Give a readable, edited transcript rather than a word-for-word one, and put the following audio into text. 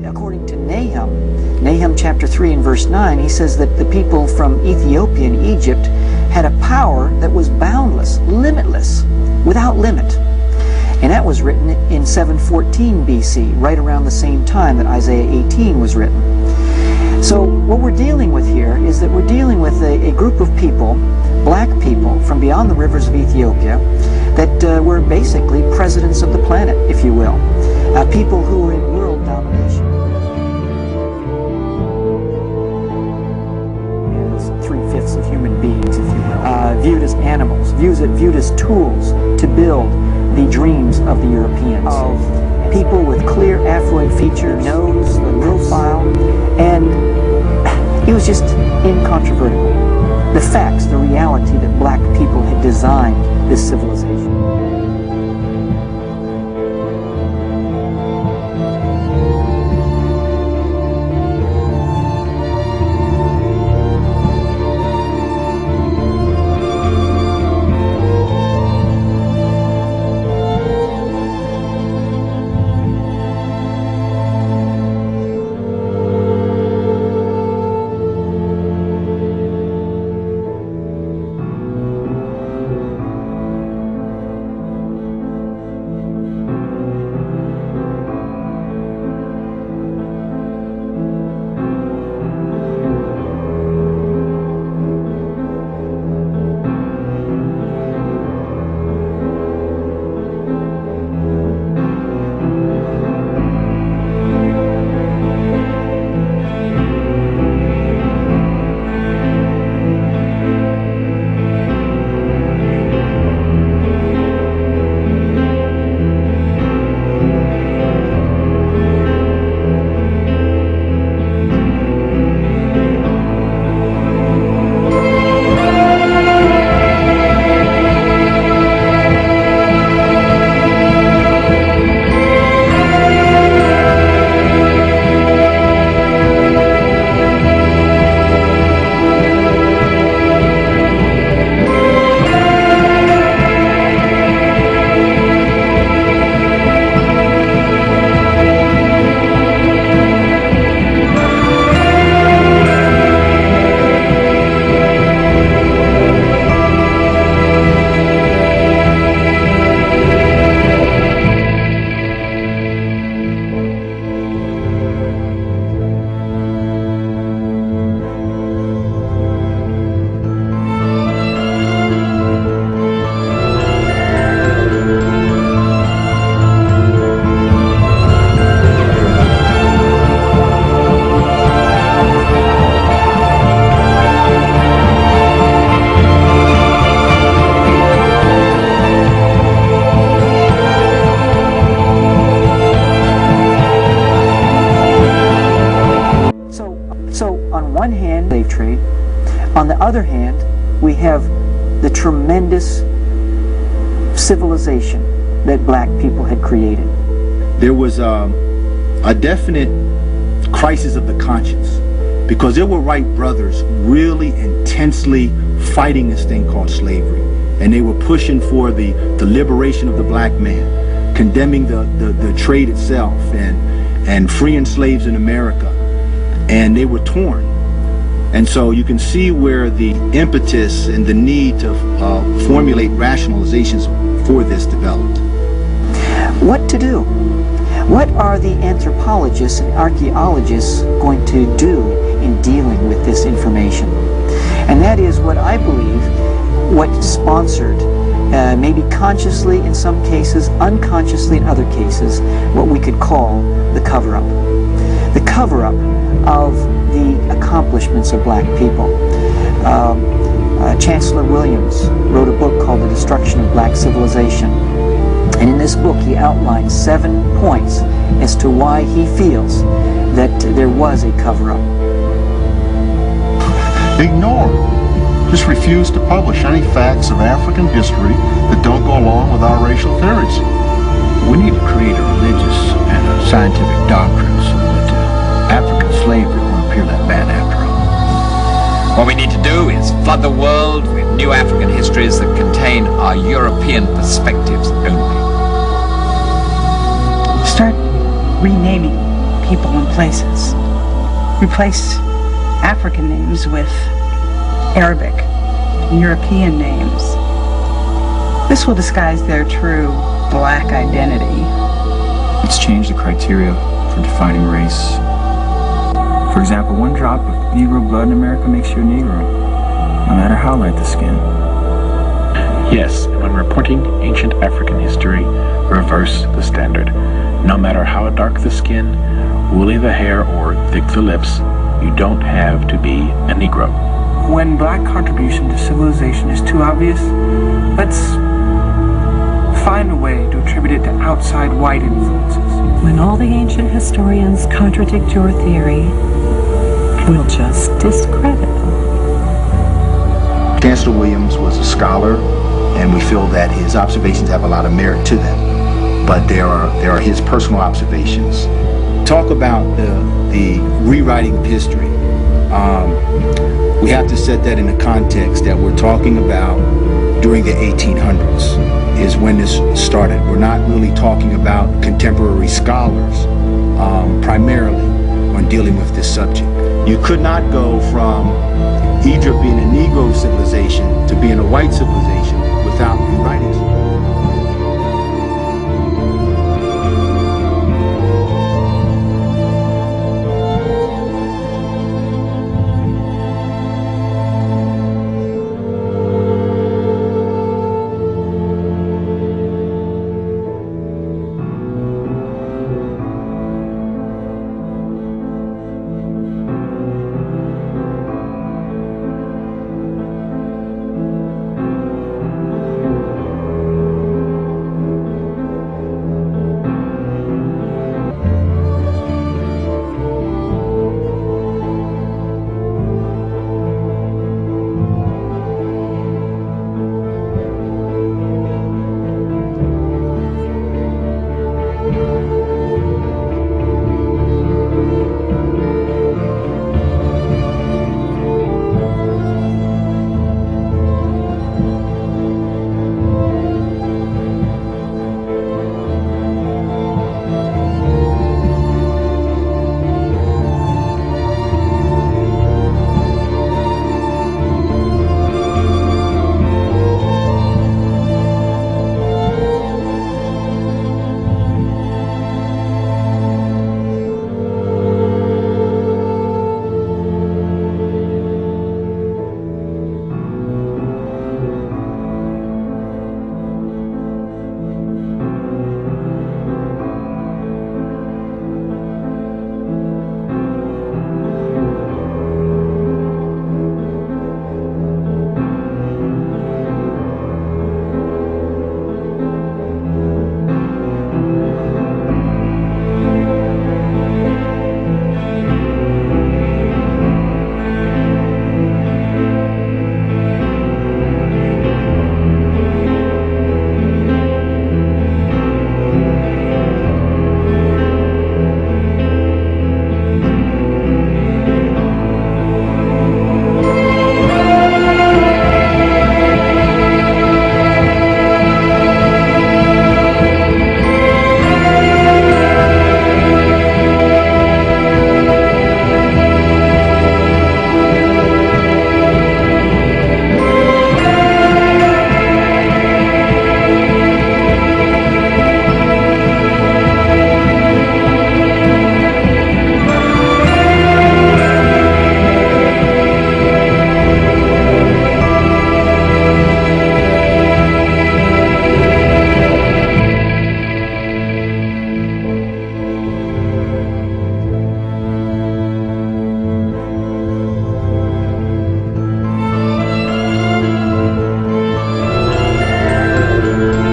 According to Nahum chapter 3 and verse 9, he says that the people from Ethiopia and Egypt had a power that was boundless, limitless, without limit. And that was written in 714 BC, right around the same time that Isaiah 18 was written. So what we're dealing with here is that we're dealing with a group of people, black people from beyond the rivers of Ethiopia, that were basically presidents of the planet, if you will. People who were in world domination. As 3/5 of human beings, if you will. Viewed as animals, viewed as tools to build the dreams of the Europeans. Of people with clear aphoid features, nose, the profile, and it was just incontrovertible. The facts, the reality that black people had designed this civilization. Slave trade. On the other hand, we have the tremendous civilization that black people had created. There was a definite crisis of the conscience, because there were white brothers really intensely fighting this thing called slavery, and they were pushing for the liberation of the black man, condemning the trade itself, and freeing slaves in America, and they were torn. And so you can see where the impetus and the need to formulate rationalizations for this developed. What to do? What are the anthropologists and archaeologists going to do in dealing with this information? And that is what I believe, what sponsored, maybe consciously in some cases, unconsciously in other cases, what we could call the cover-up. The cover-up of the accomplishments of black people. Chancellor Williams wrote a book called The Destruction of Black Civilization. And in this book he outlines 7 points as to why he feels that there was a cover-up. Ignore. Just refuse to publish any facts of African history that don't go along with our racial theories. We need to create a religious and a scientific doctrine so that African slavery won't appear that bad after all. What we need to do is flood the world with new African histories that contain our European perspectives only. Start renaming people and places. Replace African names with Arabic and European names. This will disguise their true black identity. It's changed the criteria for defining race. For example, one drop of Negro blood in America makes you a Negro, no matter how light the skin. Yes, when reporting ancient African history, reverse the standard. No matter how dark the skin, woolly the hair, or thick the lips, you don't have to be a Negro. When black contribution to civilization is too obvious, let's find a way to attribute it to outside white influences. When all the ancient historians contradict your theory, we'll just discredit them. Chancellor Williams was a scholar, and we feel that his observations have a lot of merit to them. But there are his personal observations. Talk about the rewriting of history. We have to set that in the context that we're talking about during the 1800s is when this started. We're not really talking about contemporary scholars primarily when dealing with this subject. You could not go from Egypt being a Negro civilization to being a white civilization without rewriting.